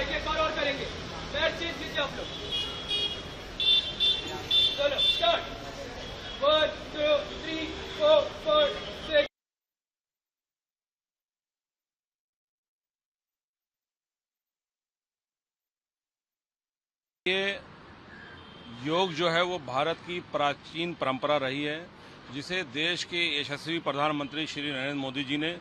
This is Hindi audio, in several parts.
एक बार और करेंगे। बैठ सीट लीजिए आप लोग। चलो स्टार्ट। 1 2 3 4 5 6। ये योग जो है वो भारत की प्राचीन परंपरा रही है, जिसे देश के यशस्वी प्रधानमंत्री श्री नरेंद्र मोदी जी ने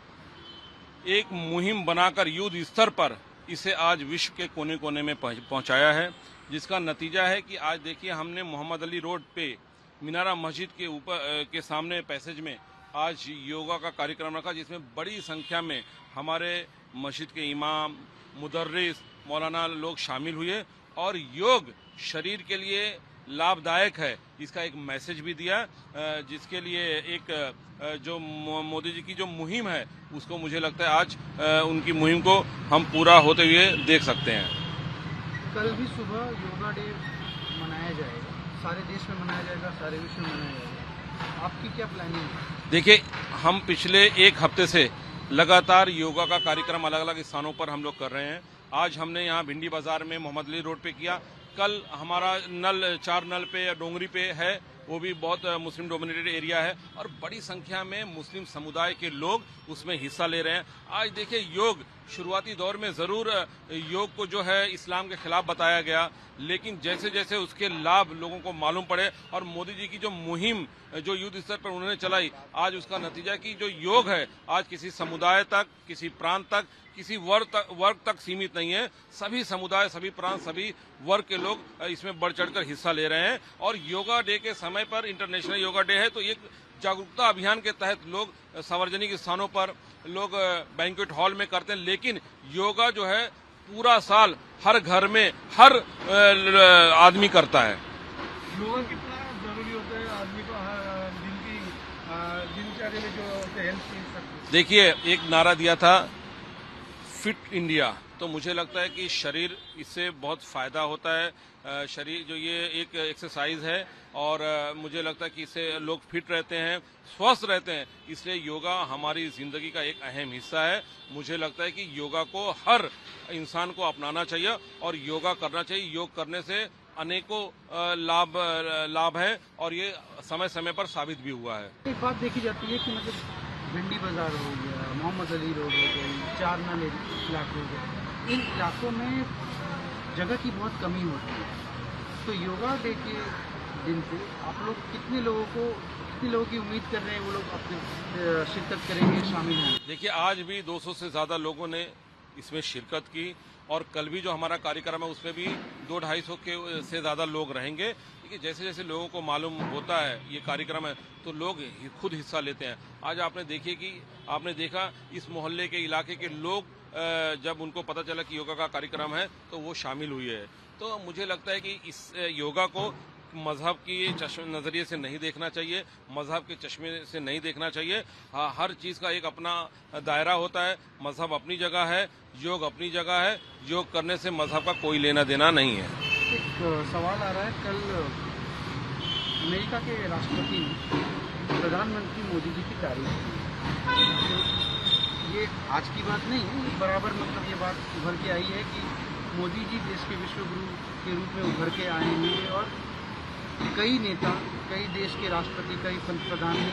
एक मुहिम बनाकर युद्ध स्तर पर इसे आज विश्व के कोने कोने में पहुंचाया है, जिसका नतीजा है कि आज देखिए हमने मोहम्मद अली रोड पे मीनारा मस्जिद के ऊपर के सामने पैसेज में आज योगा का कार्यक्रम रखा, जिसमें बड़ी संख्या में हमारे मस्जिद के इमाम, मुदर्रिस, मौलाना लोग शामिल हुए और योग शरीर के लिए लाभदायक है इसका एक मैसेज भी दिया, जिसके लिए एक जो मोदी जी की जो मुहिम है उसको मुझे लगता है आज उनकी मुहिम को हम पूरा होते हुए देख सकते हैं। कल भी सुबह योगा डे मनाया जाएगा, सारे देश में मनाया जाएगा, सारे विश्व में मनाया जाएगा, आपकी क्या प्लानिंग है? देखिए, हम पिछले एक हफ्ते से लगातार योगा का कार्यक्रम अलग अलग स्थानों पर हम लोग कर रहे हैं। आज हमने यहाँ भिंडी बाजार में मोहम्मद अली रोड पे किया, कल हमारा चार नल पे या डोंगरी पे है, वो भी बहुत मुस्लिम डोमिनेटेड एरिया है और बड़ी संख्या में मुस्लिम समुदाय के लोग उसमें हिस्सा ले रहे हैं। आज देखिए, योग शुरुआती दौर में जरूर योग को जो है इस्लाम के खिलाफ बताया गया, लेकिन जैसे जैसे उसके लाभ लोगों को मालूम पड़े और मोदी जी की जो मुहिम जो युद्ध स्तर पर उन्होंने चलाई, आज उसका नतीजा कि जो योग है आज किसी समुदाय तक, किसी प्रांत तक, किसी वर्ग तक सीमित नहीं है। सभी समुदाय, सभी प्रांत, सभी वर्ग के लोग इसमें बढ़ चढ़कर हिस्सा ले रहे हैं और योगा डे के समय पर, इंटरनेशनल योगा डे है, तो एक जागरूकता अभियान के तहत लोग सार्वजनिक स्थानों पर, लोग बैंक्वेट हॉल में करते हैं, लेकिन योगा जो है पूरा साल हर घर में हर आदमी करता है। योगा कितना जरूरी होता है आदमी को दिन की दिनचर्या में जो हेल्थ? देखिए, एक नारा दिया था फिट इंडिया, तो मुझे लगता है कि शरीर इससे बहुत फायदा होता है। शरीर जो ये एक एक्सरसाइज है और मुझे लगता है कि इससे लोग फिट रहते हैं, स्वस्थ रहते हैं, इसलिए योगा हमारी जिंदगी का एक अहम हिस्सा है। मुझे लगता है कि योगा को हर इंसान को अपनाना चाहिए और योगा करना चाहिए। योग करने से अनेकों लाभ है और ये समय समय पर साबित भी हुआ है। एक बात देखी जाती है कि मतलब भिंडी बाजार हो गया, मोहम्मद अली रोड हो गई, चार नल इलाके हो गए, इन इलाकों में जगह की बहुत कमी होती है, तो योगा डे के दिन पे आप लोग कितने लोगों की उम्मीद कर रहे हैं वो लोग अपने शिरकत करेंगे, शामिल होंगे? देखिए, आज भी 200 से ज्यादा लोगों ने इसमें शिरकत की और कल भी जो हमारा कार्यक्रम है उसमें भी 200-250 के से ज्यादा लोग रहेंगे। देखिए, जैसे जैसे लोगों को मालूम होता है ये कार्यक्रम है तो लोग खुद हिस्सा लेते हैं। आज आपने देखा इस मोहल्ले के इलाके के लोग जब उनको पता चला कि योगा का कार्यक्रम है तो वो शामिल हुए हैं। तो मुझे लगता है कि इस योगा को मजहब की नजरिए से नहीं देखना चाहिए, मजहब के चश्मे से नहीं देखना चाहिए। हाँ, हर चीज का एक अपना दायरा होता है। मजहब अपनी जगह है, योग अपनी जगह है। योग करने से मजहब का कोई लेना देना नहीं है। एक सवाल आ रहा है, कल अमेरिका के राष्ट्रपति ने प्रधानमंत्री मोदी जी की तारीफ की। ये आज की बात नहीं है, बराबर मतलब ये बात उभर के आई है कि मोदी जी देश के विश्व गुरु के रूप में उभर के आए हैं और कई नेता, कई देश के राष्ट्रपति, कई पंतप्रधान ने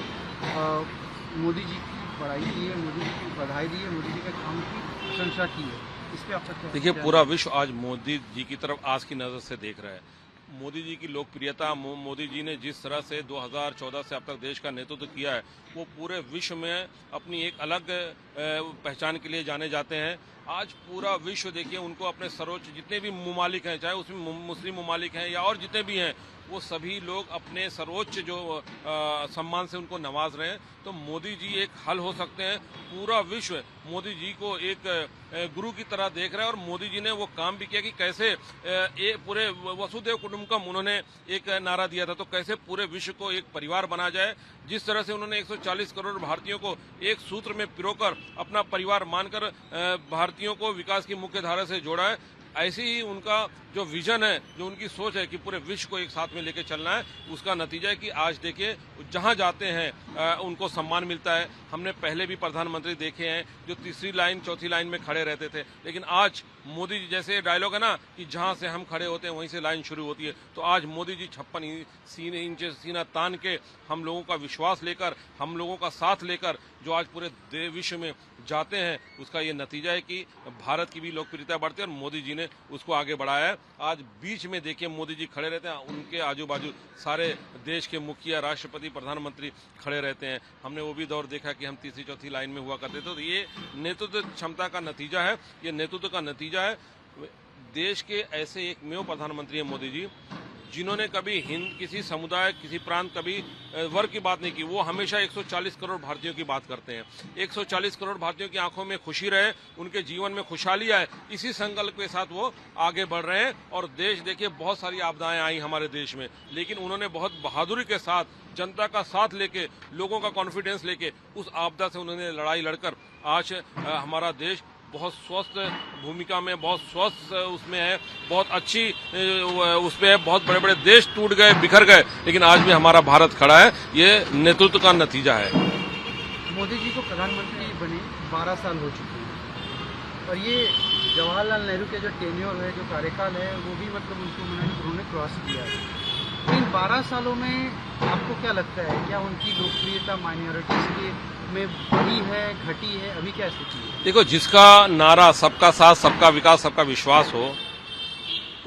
मोदी जी की बड़ाई की है, मोदी जी की बधाई दी है, मोदी जी के काम की प्रशंसा की है। इस पे आपका क्या? देखिए, पूरा विश्व आज मोदी जी की तरफ आज की नजर से देख रहा है। मोदी जी की लोकप्रियता, मोदी जी ने जिस तरह से 2014 से अब तक देश का नेतृत्व किया है, वो पूरे विश्व में अपनी एक अलग पहचान के लिए जाने जाते हैं। आज पूरा विश्व देखिए उनको अपने सर्वोच्च जितने भी ममालिक हैं, चाहे उसमें मुस्लिम ममालिक हैं या और जितने भी हैं, वो सभी लोग अपने सर्वोच्च जो सम्मान से उनको नवाज रहे हैं। तो मोदी जी एक हल हो सकते हैं। पूरा विश्व मोदी जी को एक गुरु की तरह देख रहा है और मोदी जी ने वो काम भी किया कि कैसे पूरे वसुदेव कुटुंबकम उन्होंने एक नारा दिया था, तो कैसे पूरे विश्व को एक परिवार बना जाए। जिस तरह से उन्होंने 140 करोड़ भारतीयों को एक सूत्र में पिरोकर अपना परिवार मानकर भारतीयों को विकास की मुख्य धारा से जोड़ा है, ऐसी ही उनका जो विजन है, जो उनकी सोच है कि पूरे विश्व को एक साथ में लेके चलना है, उसका नतीजा है कि आज देखिए जहां जाते हैं उनको सम्मान मिलता है। हमने पहले भी प्रधानमंत्री देखे हैं जो तीसरी लाइन चौथी लाइन में खड़े रहते थे, लेकिन आज मोदी जी, जैसे डायलॉग है ना कि जहां से हम खड़े होते हैं वहीं से लाइन शुरू होती है, तो आज मोदी जी 56 इंच सीना तान के हम लोगों का विश्वास लेकर, हम लोगों का साथ लेकर जो आज पूरे विश्व में जाते हैं, उसका ये नतीजा है कि भारत की भी लोकप्रियता बढ़ती है और मोदी जी ने उसको आगे बढ़ाया है। आज बीच में देखिए मोदी जी खड़े रहते हैं, उनके आजू बाजू सारे देश के मुखिया, राष्ट्रपति, प्रधानमंत्री खड़े रहते हैं। हमने वो भी दौर देखा कि हम तीसरी चौथी लाइन में हुआ करते थे। तो ये नेतृत्व क्षमता का नतीजा है, ये नेतृत्व का नतीजा है। देश के ऐसे एकमेव प्रधानमंत्री हैं मोदी जी जिन्होंने कभी हिंद, किसी समुदाय, किसी प्रांत, कभी वर्ग की बात नहीं की। वो हमेशा 140 करोड़ भारतीयों की बात करते हैं। 140 करोड़ भारतीयों की आंखों में खुशी रहे, उनके जीवन में खुशहाली आए, इसी संकल्प के साथ वो आगे बढ़ रहे हैं। और देश देखिए, बहुत सारी आपदाएं आई हमारे देश में, लेकिन उन्होंने बहुत बहादुरी के साथ जनता का साथ लेके, लोगों का कॉन्फिडेंस लेके उस आपदा से उन्होंने लड़ाई लड़कर आज हमारा देश बहुत स्वस्थ भूमिका में, बहुत स्वस्थ उसमें है, बहुत अच्छी उसमें है। बहुत बड़े बड़े देश टूट गए, बिखर गए, लेकिन आज भी हमारा भारत खड़ा है। ये नेतृत्व का नतीजा है। मोदी जी को प्रधानमंत्री बने 12 साल हो चुके हैं और ये जवाहरलाल नेहरू के जो टेन्योर है, जो कार्यकाल है, वो भी मतलब उन्होंने क्रॉस किया है। इन 12 सालों में आपको क्या लगता है, क्या उनकी लोकप्रियता माइनॉरिटीज में बढ़ी है, घटी है, अभी क्या स्थिति है? देखो, जिसका नारा सबका साथ, सबका विकास, सबका विश्वास हो,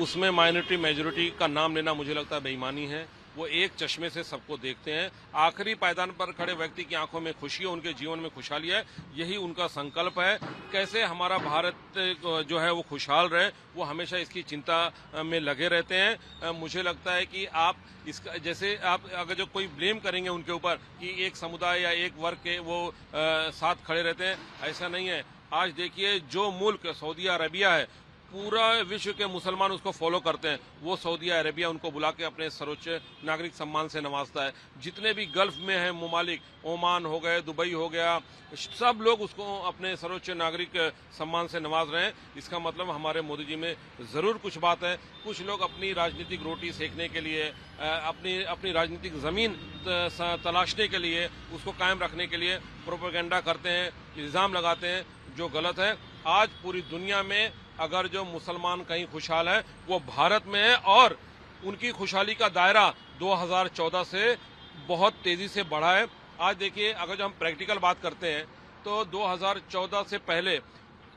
उसमें माइनॉरिटी मेजॉरिटी का नाम लेना मुझे लगता है बेईमानी है। वो एक चश्मे से सबको देखते हैं। आखिरी पायदान पर खड़े व्यक्ति की आंखों में खुशी है, उनके जीवन में खुशहाली है, यही उनका संकल्प है। कैसे हमारा भारत जो है वो खुशहाल रहे, वो हमेशा इसकी चिंता में लगे रहते हैं। मुझे लगता है कि आप इसका, जैसे आप अगर जो कोई ब्लेम करेंगे उनके ऊपर कि एक समुदाय या एक वर्ग के वो साथ खड़े रहते हैं, ऐसा नहीं है। आज देखिए, जो मुल्क सऊदी अरबिया है, पूरा विश्व के मुसलमान उसको फॉलो करते हैं। वो सऊदी अरेबिया उनको बुला के अपने सर्वोच्च नागरिक सम्मान से नवाजता है। जितने भी गल्फ में हैं ममालिक, ओमान हो गए, दुबई हो गया, सब लोग उसको अपने सर्वोच्च नागरिक सम्मान से नवाज रहे हैं। इसका मतलब हमारे मोदी जी में जरूर कुछ बात है। कुछ लोग अपनी राजनीतिक रोटी सेकने के लिए, अपनी राजनीतिक जमीन तलाशने के लिए, उसको कायम रखने के लिए प्रोपेगेंडा करते हैं, इल्जाम लगाते हैं, जो गलत है। आज पूरी दुनिया में अगर जो मुसलमान कहीं खुशहाल है, वो भारत में है और उनकी खुशहाली का दायरा 2014 से बहुत तेजी से बढ़ा है। आज देखिए, अगर जो हम प्रैक्टिकल बात करते हैं तो 2014 से पहले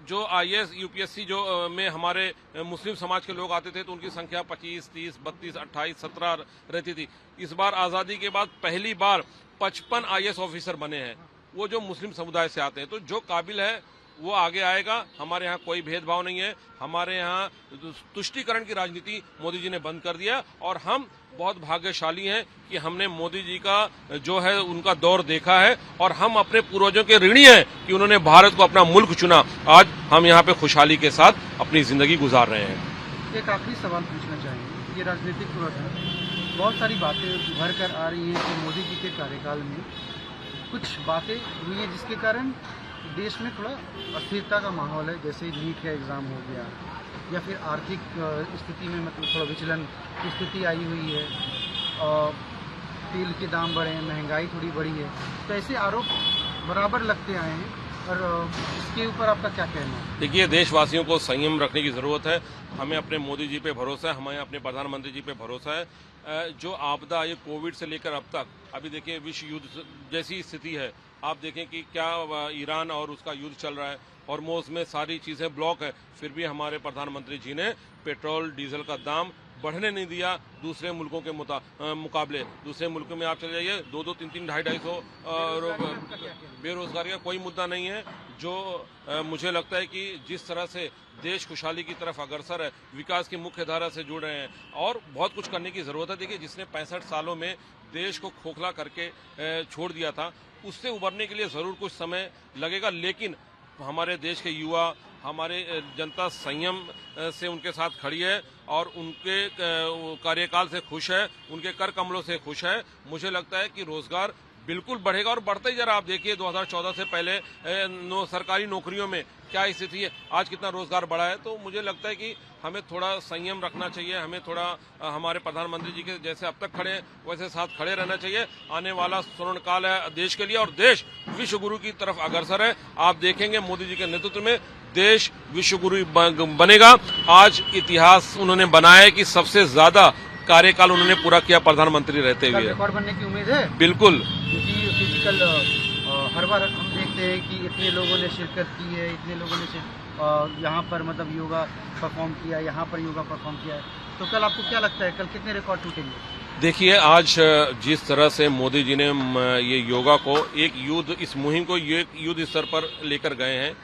जो IAS UPSC जो में हमारे मुस्लिम समाज के लोग आते थे, तो उनकी संख्या 25, 30, 32, 28, 17 रहती थी। इस बार आज़ादी के बाद पहली बार 55 IAS ऑफिसर बने हैं, वो जो मुस्लिम समुदाय से आते हैं। तो जो काबिल है वो आगे आएगा। हमारे यहाँ कोई भेदभाव नहीं है। हमारे यहाँ तुष्टीकरण की राजनीति मोदी जी ने बंद कर दिया और हम बहुत भाग्यशाली हैं कि हमने मोदी जी का जो है उनका दौर देखा है और हम अपने पूर्वजों के ऋणी हैं कि उन्होंने भारत को अपना मुल्क चुना। आज हम यहाँ पे खुशहाली के साथ अपनी जिंदगी गुजार रहे हैं। एक आखिरी सवाल पूछना चाहेंगे। ये राजनीतिक बहुत सारी बातें उभर कर आ रही हैं कि मोदी जी के कार्यकाल में कुछ बातें हुई हैं जिसके कारण देश में थोड़ा अस्थिरता का माहौल है। जैसे नीट का एग्ज़ाम हो गया या फिर आर्थिक स्थिति में मतलब थोड़ा विचलन की स्थिति आई हुई है, तेल के दाम बढ़े हैं, महंगाई थोड़ी बढ़ी है। तो ऐसे आरोप बराबर लगते आए हैं और इसके ऊपर आपका क्या कहना है? देखिए, देशवासियों को संयम रखने की ज़रूरत है। हमें अपने मोदी जी पे भरोसा है, हमें अपने प्रधानमंत्री जी पे भरोसा है। जो आपदा ये कोविड से लेकर अब तक, अभी देखिए विश्व युद्ध जैसी स्थिति है। आप देखें कि क्या ईरान और उसका युद्ध चल रहा है, हॉर्मोज़ में सारी चीज़ें ब्लॉक है, फिर भी हमारे प्रधानमंत्री जी ने पेट्रोल डीजल का दाम बढ़ने नहीं दिया। दूसरे मुल्कों के मुकाबले दूसरे मुल्कों में आप चले जाइए, 2-2, 3-3, 250-250 बेरोजगारी का कोई मुद्दा नहीं है। जो मुझे लगता है कि जिस तरह से देश खुशहाली की तरफ अग्रसर है, विकास की मुख्य धारा से जुड़ रहे हैं और बहुत कुछ करने की ज़रूरत है। देखिए, जिसने 65 सालों में देश को खोखला करके छोड़ दिया था, उससे उबरने के लिए ज़रूर कुछ समय लगेगा। लेकिन हमारे देश के युवा, हमारे जनता संयम से उनके साथ खड़ी है और उनके कार्यकाल से खुश है, उनके कर कमलों से खुश है। मुझे लगता है कि रोजगार बिल्कुल बढ़ेगा और बढ़ता ही जा रहा। आप देखिए 2014 से पहले सरकारी नौकरियों में क्या स्थिति है, आज कितना रोजगार बढ़ा है। तो मुझे लगता है कि हमें थोड़ा संयम रखना चाहिए, हमें थोड़ा हमारे प्रधानमंत्री जी के जैसे अब तक खड़े हैं वैसे साथ खड़े रहना चाहिए। आने वाला स्वर्ण काल है देश के लिए और देश विश्व गुरु की तरफ अग्रसर है। आप देखेंगे मोदी जी के नेतृत्व में देश विश्व गुरु बनेगा। आज इतिहास उन्होंने बनाया है कि सबसे ज्यादा कार्यकाल उन्होंने पूरा किया प्रधानमंत्री रहते हुए। रिकॉर्ड बनने की उम्मीद है बिल्कुल, क्योंकि फिजिकल हर बार हम देखते हैं कि इतने लोगों ने शिरकत की है, इतने लोगों ने यहाँ पर मतलब योगा परफॉर्म किया, यहाँ पर योगा परफॉर्म किया है। तो कल आपको क्या लगता है कल कितने रिकॉर्ड टूटेंगे? देखिए आज जिस तरह से मोदी जी ने ये योगा को एक युद्ध, इस मुहिम को युद्ध स्तर पर लेकर गए हैं,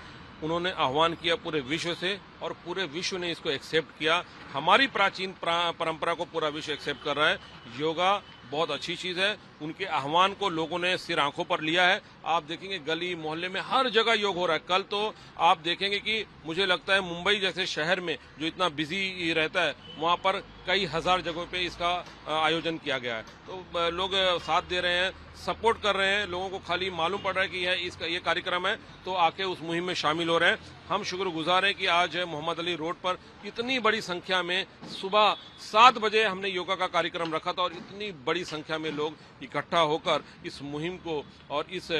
उन्होंने आह्वान किया पूरे विश्व से और पूरे विश्व ने इसको एक्सेप्ट किया। हमारी प्राचीन परंपरा को पूरा विश्व एक्सेप्ट कर रहा है। योगा बहुत अच्छी चीज है। उनके आह्वान को लोगों ने सिर आंखों पर लिया है। आप देखेंगे गली मोहल्ले में हर जगह योग हो रहा है। कल तो आप देखेंगे कि मुझे लगता है मुंबई जैसे शहर में जो इतना बिजी रहता है वहां पर कई हजार जगहों पे इसका आयोजन किया गया है। तो लोग साथ दे रहे हैं, सपोर्ट कर रहे हैं। लोगों को खाली मालूम पड़ रहा है कि ये कार्यक्रम है तो आके उस मुहिम में शामिल हो रहे हैं। हम शुक्रगुजार हैं कि आज मोहम्मद अली रोड पर इतनी बड़ी संख्या में सुबह 7 बजे हमने योगा का कार्यक्रम रखा था और इतनी बड़ी संख्या में लोग इकट्ठा होकर इस मुहिम को और इस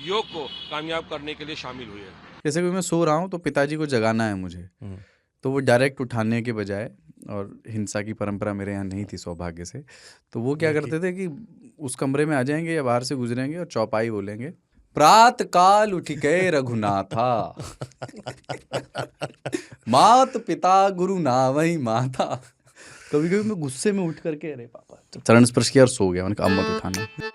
योग को कामयाब करने के लिए शामिल हुए हैं। जैसे कि मैं सो रहा हूँ तो पिताजी को जगाना है मुझे, तो वो डायरेक्ट उठाने के बजाय, और हिंसा की परंपरा मेरे यहाँ नहीं थी सौभाग्य से, तो वो क्या करते थे कि उस कमरे में आ जाएंगे या बाहर से गुजरेंगे और चौपाई बोलेंगे, प्रात काल उठ के रघुनाथा मात पिता गुरु नावई माता। कभी कभी मैं गुस्से में उठ करके अरे पापा चरण स्पर्श किया और सो गया, मैंने कहा अब मत उठाना।